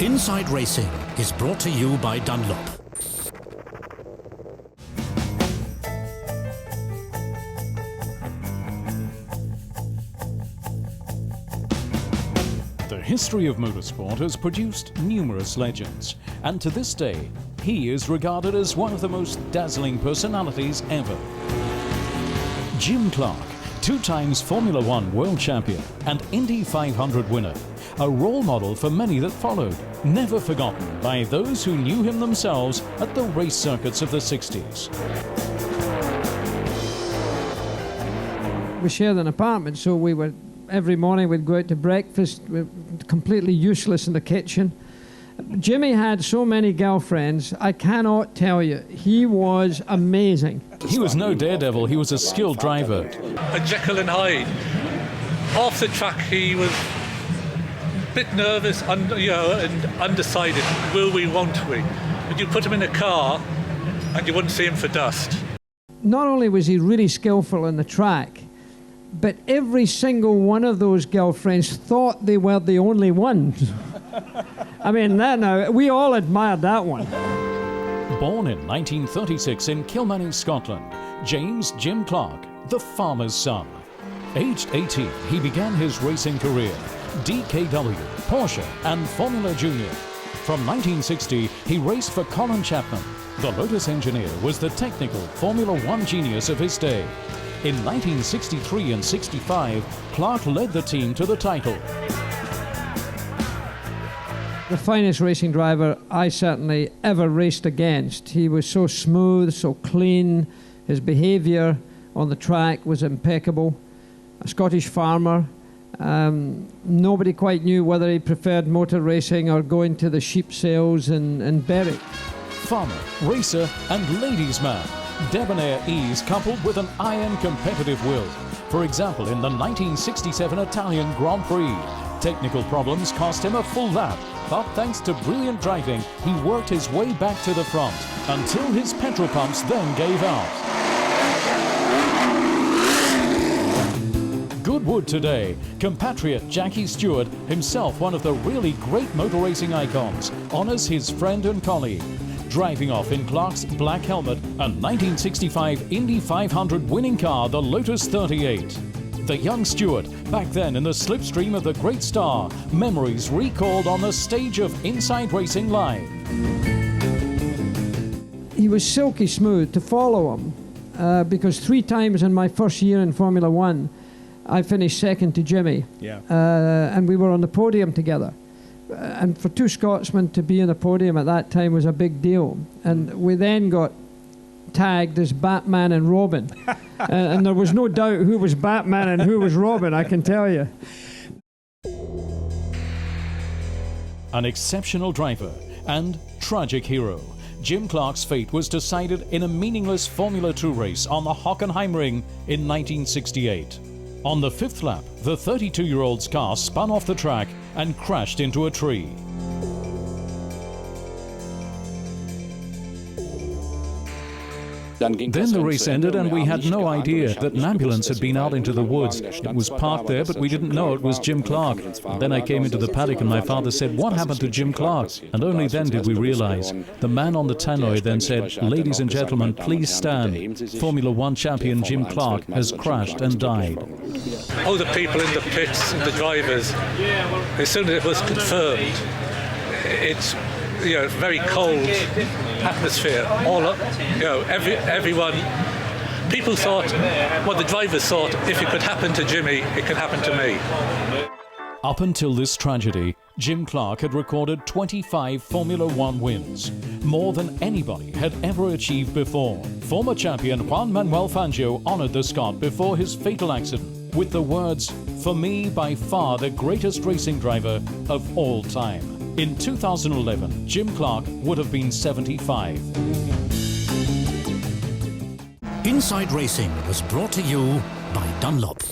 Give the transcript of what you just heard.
Inside Racing is brought to you by Dunlop. The history of motorsport has produced numerous legends, and to this day, he is regarded as one of the most dazzling personalities ever. Jim Clark, 2 times Formula One world champion and Indy 500 winner, a role model for many that followed, never forgotten by those who knew him themselves at the race circuits of the 60s. We shared an apartment, so we were, every morning we'd go out to breakfast. We were completely useless in the kitchen. Jimmy had so many girlfriends, I cannot tell you. He was amazing. He was no daredevil, he was a skilled driver. A Jekyll and Hyde. Off the track he was a bit nervous and undecided. Will we, won't we? But you put him in a car and you wouldn't see him for dust. Not only was he really skillful on the track, but every single one of those girlfriends thought they were the only ones. I mean, we all admired that one. Born in 1936 in Kilmany, Scotland, James Jim Clark, the farmer's son. Aged 18, he began his racing career, DKW, Porsche and Formula Junior. From 1960, he raced for Colin Chapman. The Lotus engineer was the technical Formula One genius of his day. In 1963 and 65, Clark led the team to the title. The finest racing driver I certainly ever raced against. He was so smooth, so clean. His behaviour on the track was impeccable. A Scottish farmer. Nobody quite knew whether he preferred motor racing or going to the sheep sales in Berwick. Farmer, racer and ladies' man. Debonair ease coupled with an iron competitive will. For example, in the 1967 Italian Grand Prix, technical problems cost him a full lap, but thanks to brilliant driving, he worked his way back to the front until his petrol pumps then gave out. Goodwood today, compatriot Jackie Stewart, himself one of the really great motor racing icons, honours his friend and colleague. Driving off in Clark's black helmet, a 1965 Indy 500 winning car, the Lotus 38. The young Stewart, back then in the slipstream of the great star, memories recalled on the stage of Inside Racing Live. He was silky smooth to follow him, because 3 times in my first year in Formula One, I finished second to Jimmy, and we were on the podium together. And for 2 Scotsmen to be on the podium at that time was a big deal. And we then got tagged as Batman and Robin. And there was no doubt who was Batman and who was Robin, I can tell you. An exceptional driver and tragic hero, Jim Clark's fate was decided in a meaningless Formula 2 race on the Hockenheimring in 1968. On the 5th lap, the 32-year-old's car spun off the track and crashed into a tree. Then the race ended and we had no idea that an ambulance had been out into the woods. It was parked there, but we didn't know it was Jim Clark. And then I came into the paddock and my father said, "What happened to Jim Clark?" And only then did we realize. The man on the tannoy then said, "Ladies and gentlemen, please stand. Formula One champion Jim Clark has crashed and died." Oh, the people in the pits, the drivers, as soon as it was confirmed, it's very cold atmosphere. All up, everyone. People thought, the drivers thought, if it could happen to Jimmy, it could happen to me. Up until this tragedy, Jim Clark had recorded 25 Formula One wins, more than anybody had ever achieved before. Former champion Juan Manuel Fangio honoured the Scot before his fatal accident with the words, "For me, by far the greatest racing driver of all time." In 2011, Jim Clark would have been 75. Inside Racing was brought to you by Dunlop.